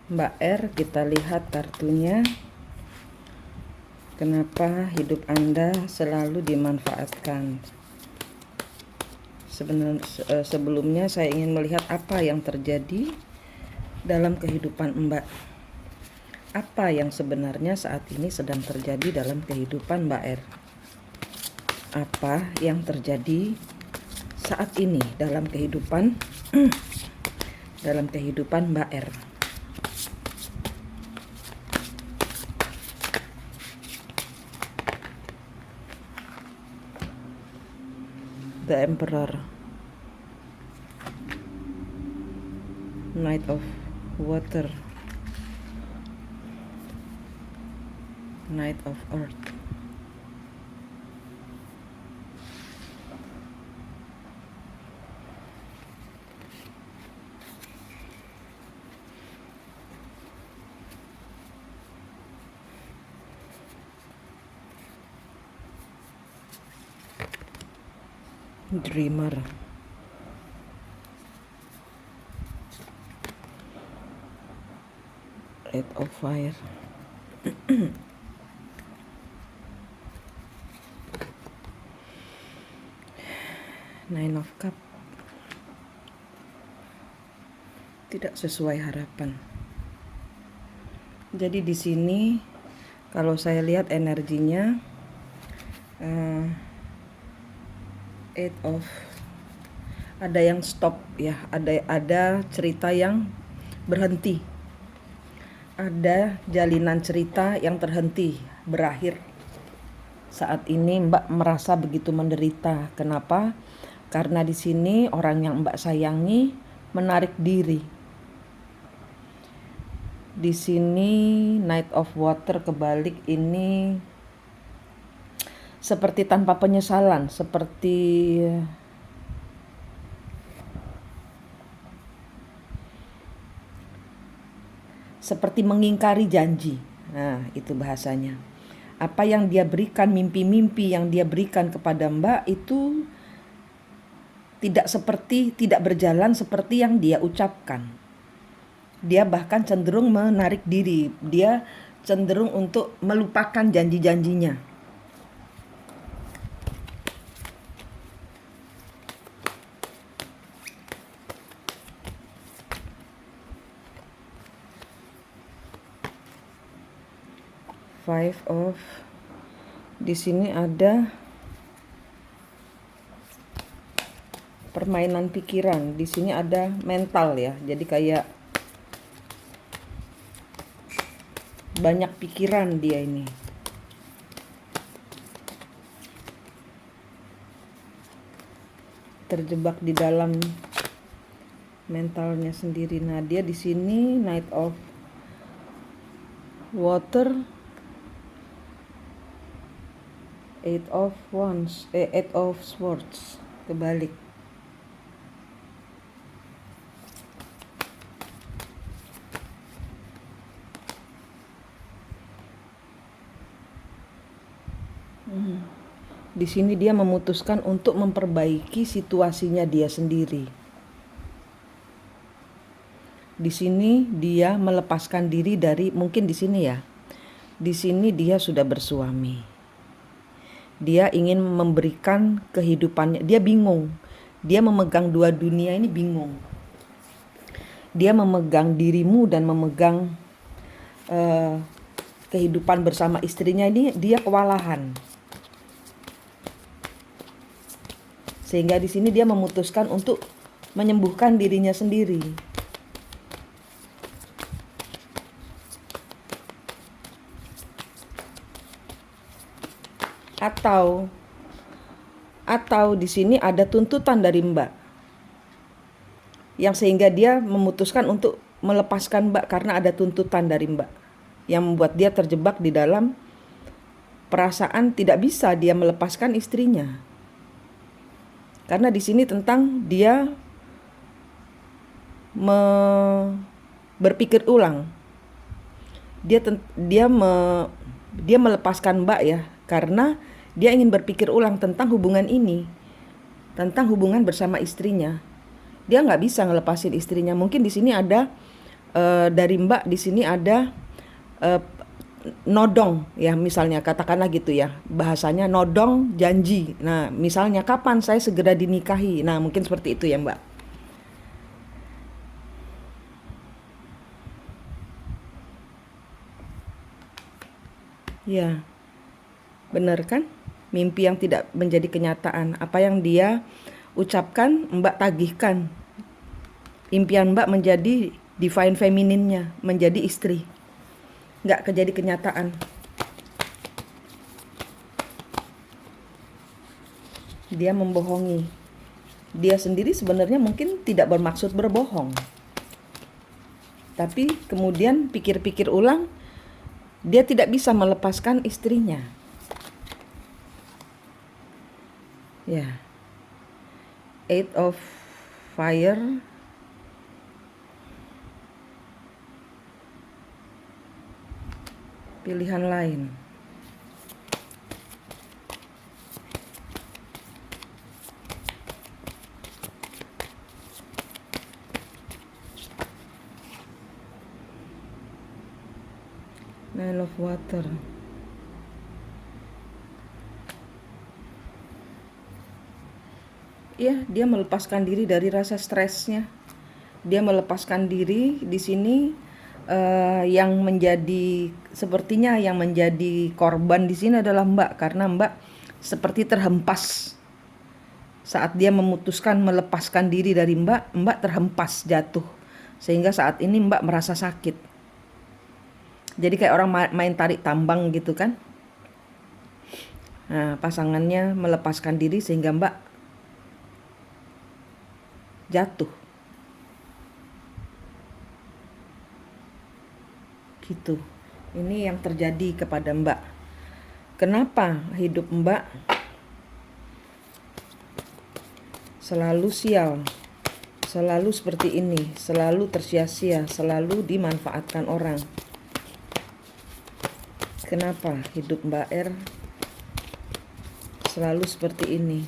Mbak R, kita lihat kartunya. Kenapa hidup Anda selalu dimanfaatkan? Sebelumnya saya ingin melihat apa yang terjadi dalam kehidupan Mbak. Apa yang sebenarnya saat ini sedang terjadi dalam kehidupan Mbak R? Apa yang terjadi saat ini dalam kehidupan Mbak R? The Emperor, Knight of Water, Knight of Earth. Dreamer, Red of Fire, Nine of Cup. Tidak sesuai harapan. Jadi di sini kalau saya lihat energinya Eight of, ada yang stop ya, ada cerita yang berhenti, ada jalinan cerita yang terhenti, berakhir. Saat ini Mbak merasa begitu menderita. Kenapa? Karena di sini orang yang Mbak sayangi menarik diri. Di sini Knight of Water kebalik ini seperti tanpa penyesalan, seperti mengingkari janji. Nah, itu bahasanya. Apa yang dia berikan, mimpi-mimpi yang dia berikan kepada Mbak itu tidak berjalan seperti yang dia ucapkan. Dia bahkan cenderung menarik diri. Dia cenderung untuk melupakan janji-janjinya. Five of, di sini ada permainan pikiran, di sini ada mental ya. Jadi kayak banyak pikiran dia ini. Terjebak di dalam mentalnya sendiri. Nah, dia di sini Knight of Water, Eight of Swords kebalik. Di sini dia memutuskan untuk memperbaiki situasinya dia sendiri. Di sini dia melepaskan diri dari, mungkin di sini ya. Di sini dia sudah bersuami. Dia ingin memberikan kehidupannya. Dia bingung. Dia memegang dua dunia ini bingung. Dia memegang dirimu dan memegang kehidupan bersama istrinya ini, dia kewalahan. Sehingga di sini dia memutuskan untuk menyembuhkan dirinya sendiri. Atau di sini ada tuntutan dari Mbak, yang sehingga dia memutuskan untuk melepaskan Mbak karena ada tuntutan dari Mbak yang membuat dia terjebak di dalam perasaan tidak bisa dia melepaskan istrinya. Karena di sini tentang dia berpikir ulang. Dia melepaskan Mbak ya, karena dia ingin berpikir ulang tentang hubungan ini, tentang hubungan bersama istrinya. Dia nggak bisa ngelepasin istrinya. Mungkin di sini ada dari Mbak di sini ada eh, nodong ya, misalnya katakanlah gitu ya, bahasanya nodong janji. Nah misalnya kapan saya segera dinikahi, nah mungkin seperti itu ya Mbak. Ya benar kan, mimpi yang tidak menjadi kenyataan, apa yang dia ucapkan Mbak tagihkan. Impian Mbak menjadi divine femininnya, menjadi istri, nggak kejadi kenyataan. Dia membohongi. Dia sendiri sebenarnya mungkin tidak bermaksud berbohong. Tapi kemudian pikir-pikir ulang, dia tidak bisa melepaskan istrinya. Ya. Eight of Fire. Pilihan lain. Nine of Water. Iya, dia melepaskan diri dari rasa stresnya. Dia melepaskan diri di sini, yang menjadi sepertinya yang menjadi korban di sini adalah Mbak, karena Mbak seperti terhempas. Saat dia memutuskan melepaskan diri dari Mbak, Mbak terhempas jatuh. Sehingga saat ini Mbak merasa sakit. Jadi kayak orang main tarik tambang gitu kan. Nah, pasangannya melepaskan diri sehingga Mbak jatuh. Gitu. Ini yang terjadi kepada Mbak. Kenapa hidup Mbak selalu sial, selalu seperti ini, selalu tersia-sia, selalu dimanfaatkan orang? Kenapa hidup Mbak R selalu seperti ini,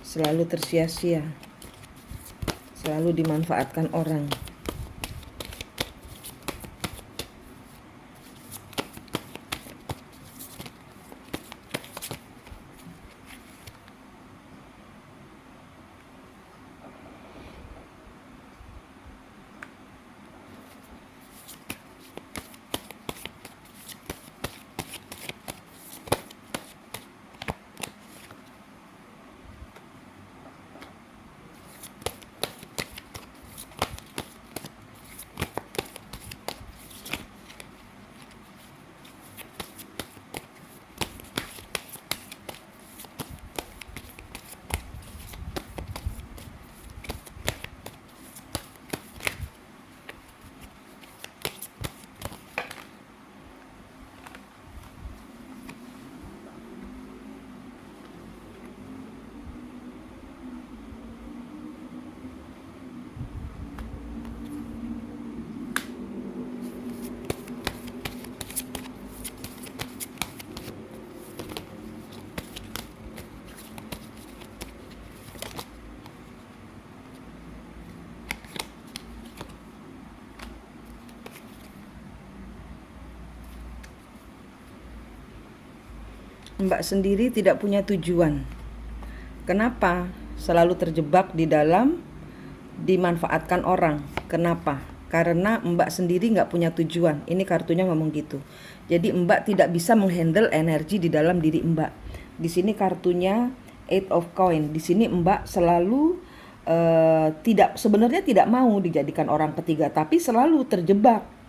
selalu tersia-sia, selalu dimanfaatkan orang? Mbak sendiri tidak punya tujuan. Kenapa selalu terjebak di dalam dimanfaatkan orang? Kenapa? Karena Mbak sendiri nggak punya tujuan. Ini kartunya ngomong gitu. Jadi Mbak tidak bisa menghandle energi di dalam diri Mbak. Di sini kartunya Eight of Coin. Di sini Mbak selalu sebenarnya tidak mau dijadikan orang ketiga, tapi selalu terjebak.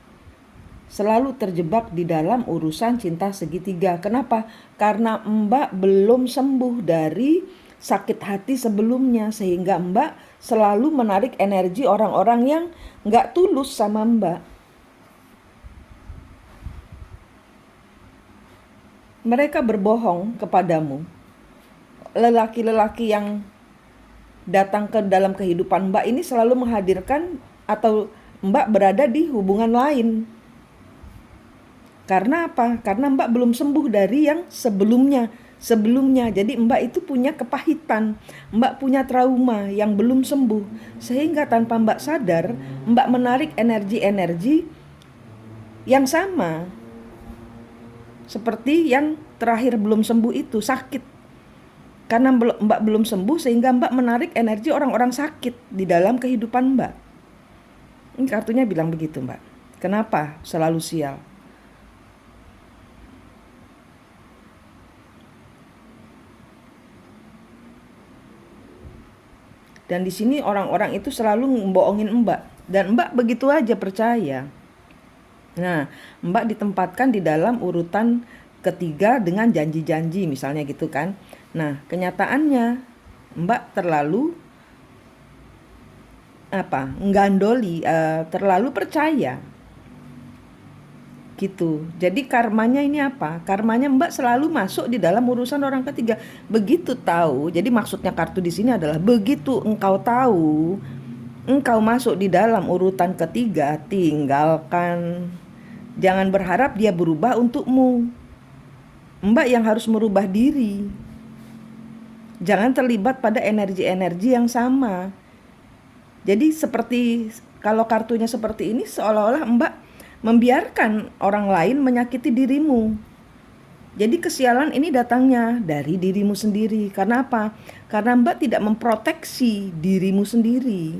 Selalu terjebak di dalam urusan cinta segitiga. Kenapa? Karena Mbak belum sembuh dari sakit hati sebelumnya, sehingga Mbak selalu menarik energi orang-orang yang gak tulus sama Mbak. Mereka berbohong kepadamu. Lelaki-lelaki yang datang ke dalam kehidupan Mbak ini selalu menghadirkan atau Mbak berada di hubungan lain. Karena apa? Karena Mbak belum sembuh dari yang sebelumnya. sebelumnya. Jadi Mbak itu punya kepahitan, Mbak punya trauma yang belum sembuh. Sehingga tanpa Mbak sadar, Mbak menarik energi-energi yang sama. Seperti yang terakhir belum sembuh itu, sakit. Karena Mbak belum sembuh sehingga Mbak menarik energi orang-orang sakit di dalam kehidupan Mbak. Ini kartunya bilang begitu, Mbak. Kenapa selalu sial? Dan di sini orang-orang itu selalu membohongin Mbak. Dan Mbak begitu aja percaya. Nah, Mbak ditempatkan di dalam urutan ketiga dengan janji-janji misalnya gitu kan. Nah, kenyataannya Mbak terlalu menggandoli, terlalu percaya gitu. Jadi karmanya ini apa? Karmanya Mbak selalu masuk di dalam urusan orang ketiga. Begitu tahu. Jadi maksudnya kartu di sini adalah begitu engkau tahu, engkau masuk di dalam urutan ketiga, tinggalkan. Jangan berharap dia berubah untukmu. Mbak yang harus merubah diri. Jangan terlibat pada energi-energi yang sama. Jadi seperti kalau kartunya seperti ini, seolah-olah Mbak membiarkan orang lain menyakiti dirimu. Jadi kesialan ini datangnya dari dirimu sendiri. Karena apa? Karena Mbak tidak memproteksi dirimu sendiri.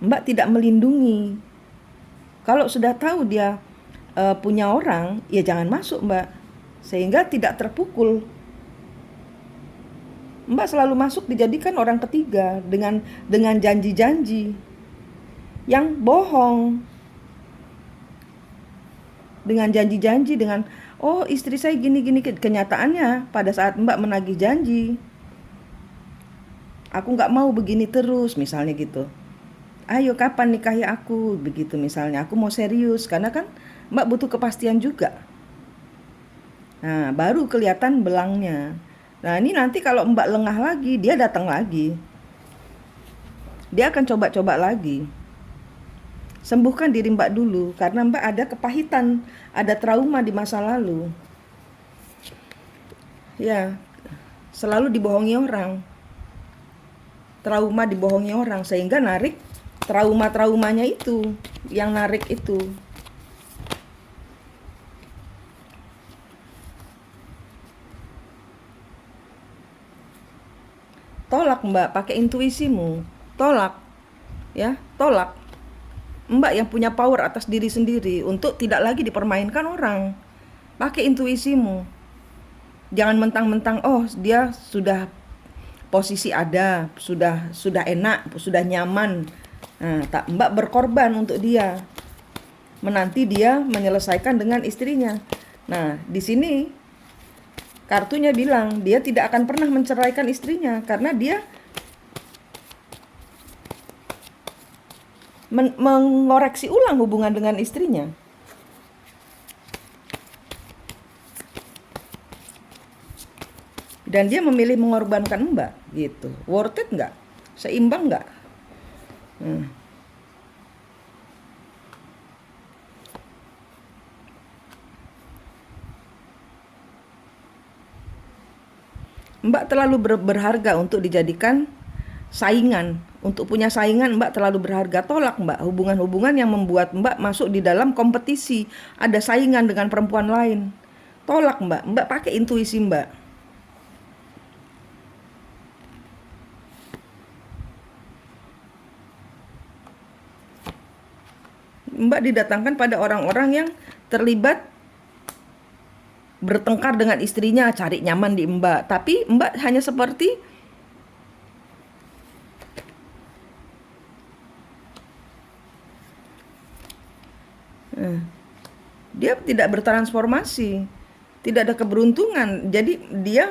Mbak tidak melindungi. Kalau sudah tahu dia punya orang, ya jangan masuk Mbak. Sehingga tidak terpukul. Mbak selalu masuk dijadikan orang ketiga dengan janji-janji yang bohong. Dengan janji-janji, dengan oh istri saya gini-gini. Kenyataannya pada saat Mbak menagih janji, aku gak mau begini terus misalnya gitu. Ayo kapan nikahi aku, begitu misalnya. Aku mau serius, karena kan Mbak butuh kepastian juga. Nah, baru kelihatan belangnya. Nah, ini nanti kalau Mbak lengah lagi, dia datang lagi. Dia akan coba-coba lagi. Sembuhkan diri Mbak dulu, karena Mbak ada kepahitan, ada trauma di masa lalu. Ya, selalu dibohongi orang. Trauma dibohongi orang, sehingga narik trauma-traumanya itu, yang narik itu. Tolak Mbak, pakai intuisimu. Tolak. Ya, tolak. Mbak yang punya power atas diri sendiri untuk tidak lagi dipermainkan orang. Pakai intuisimu. Jangan mentang-mentang oh dia sudah posisi ada, sudah enak, sudah nyaman. Nah, Mbak berkorban untuk dia. Menanti dia menyelesaikan dengan istrinya. Nah, di sini kartunya bilang dia tidak akan pernah menceraikan istrinya karena dia mengoreksi ulang hubungan dengan istrinya. Dan dia memilih mengorbankan Mbak gitu. Worth it nggak? Seimbang nggak? Mbak terlalu berharga untuk dijadikan saingan. Untuk punya saingan Mbak terlalu berharga. Tolak Mbak hubungan-hubungan yang membuat Mbak masuk di dalam kompetisi, ada saingan dengan perempuan lain. Tolak Mbak. Mbak pakai intuisi Mbak. Mbak didatangkan pada orang-orang yang terlibat bertengkar dengan istrinya, cari nyaman di Mbak. Tapi Mbak hanya seperti dia tidak bertransformasi, tidak ada keberuntungan. Jadi dia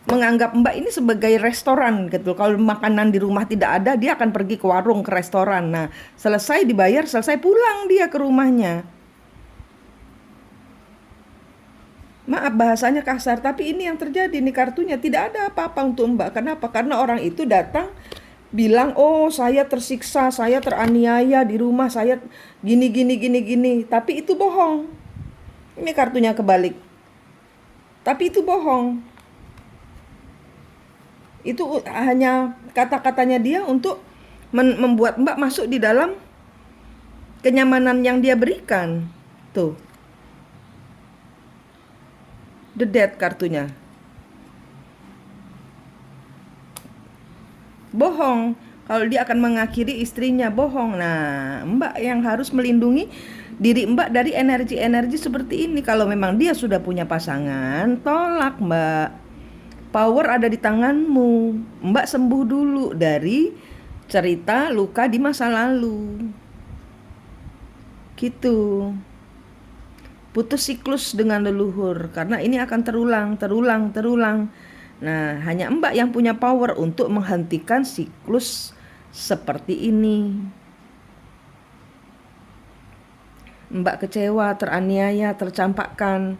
menganggap Mbak ini sebagai restoran gitu. Kalau makanan di rumah tidak ada, dia akan pergi ke warung, ke restoran. Nah, selesai dibayar, selesai pulang dia ke rumahnya. Maaf bahasanya kasar, tapi ini yang terjadi nih kartunya. Tidak ada apa-apa untuk Mbak. Kenapa? Karena orang itu datang bilang, oh saya tersiksa, saya teraniaya di rumah, saya gini. Tapi itu bohong. Ini kartunya kebalik. Tapi itu bohong. Itu hanya kata-katanya dia untuk membuat Mbak masuk di dalam kenyamanan yang dia berikan. Tuh. The Death kartunya. Bohong. Kalau dia akan mengakhiri istrinya, bohong. Nah, Mbak yang harus melindungi diri Mbak dari energi-energi seperti ini. Kalau memang dia sudah punya pasangan, tolak Mbak. Power ada di tanganmu. Mbak sembuh dulu dari cerita luka di masa lalu. Gitu. Putus siklus dengan leluhur, karena ini akan terulang. Nah, hanya Mbak yang punya power untuk menghentikan siklus seperti ini. Mbak kecewa, teraniaya, tercampakkan.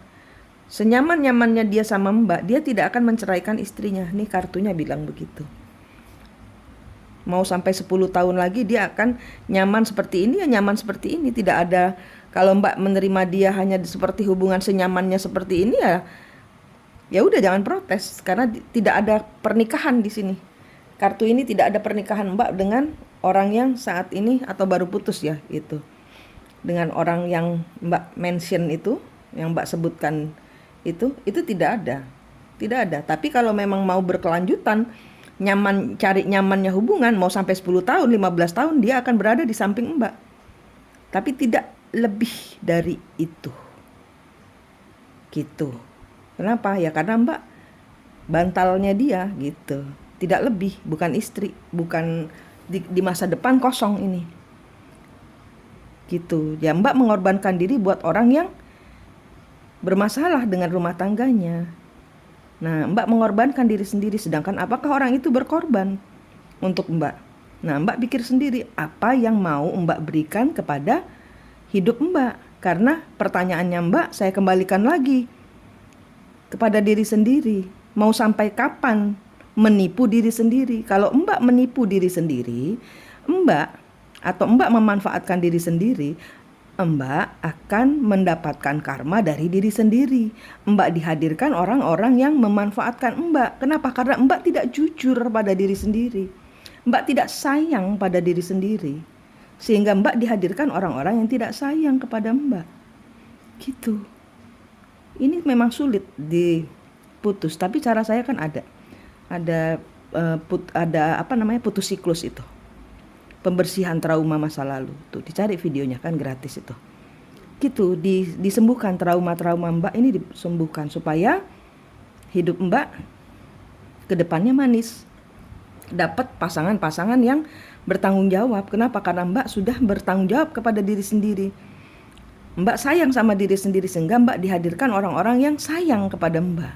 Senyaman-nyamannya dia sama Mbak, dia tidak akan menceraikan istrinya. Nih kartunya bilang begitu. Mau sampai 10 tahun lagi dia akan nyaman seperti ini, ya nyaman seperti ini. Tidak ada, kalau Mbak menerima dia hanya seperti hubungan senyamannya seperti ini, ya udah jangan protes, karena tidak ada pernikahan di sini. Kartu ini tidak ada pernikahan Mbak dengan orang yang saat ini atau baru putus ya, itu. Dengan orang yang Mbak mention itu, yang Mbak sebutkan itu tidak ada. Tidak ada. Tapi kalau memang mau berkelanjutan, cari nyamannya hubungan, mau sampai 10 tahun, 15 tahun dia akan berada di samping Mbak. Tapi tidak lebih dari itu. Gitu. Kenapa? Ya karena Mbak bantalnya dia gitu. Tidak lebih, bukan istri, bukan di masa depan kosong ini. Gitu. Ya Mbak mengorbankan diri buat orang yang bermasalah dengan rumah tangganya. Nah, Mbak mengorbankan diri sendiri, sedangkan apakah orang itu berkorban untuk Mbak? Nah, Mbak pikir sendiri apa yang mau Mbak berikan kepada hidup Mbak. Karena pertanyaannya Mbak, saya kembalikan lagi kepada diri sendiri. Mau sampai kapan menipu diri sendiri? Kalau Mbak menipu diri sendiri, Mbak memanfaatkan diri sendiri, Mbak akan mendapatkan karma dari diri sendiri. Mbak dihadirkan orang-orang yang memanfaatkan Mbak. Kenapa? Karena Mbak tidak jujur pada diri sendiri. Mbak tidak sayang pada diri sendiri. Sehingga Mbak dihadirkan orang-orang yang tidak sayang kepada Mbak. Gitu. Ini memang sulit diputus, tapi cara saya kan ada putus siklus itu. Pembersihan trauma masa lalu. Tuh dicari videonya kan gratis itu. Gitu, disembuhkan trauma-trauma Mbak ini, disembuhkan supaya hidup Mbak ke depannya manis. Dapat pasangan-pasangan yang bertanggung jawab. Kenapa? Karena Mbak sudah bertanggung jawab kepada diri sendiri. Mbak sayang sama diri sendiri, sehingga Mbak dihadirkan orang-orang yang sayang kepada Mbak.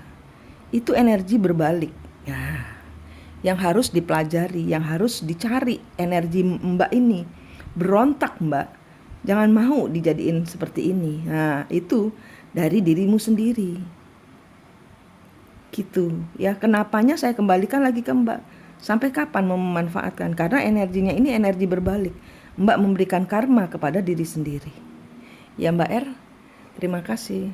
Itu energi berbalik. Ya, yang harus dipelajari, yang harus dicari energi Mbak ini. Berontak Mbak, jangan mau dijadiin seperti ini. Nah, itu dari dirimu sendiri. Gitu ya, kenapanya saya kembalikan lagi ke Mbak. Sampai kapan mau memanfaatkan? Karena energinya ini energi berbalik. Mbak memberikan karma kepada diri sendiri. Ya Mbak R, terima kasih.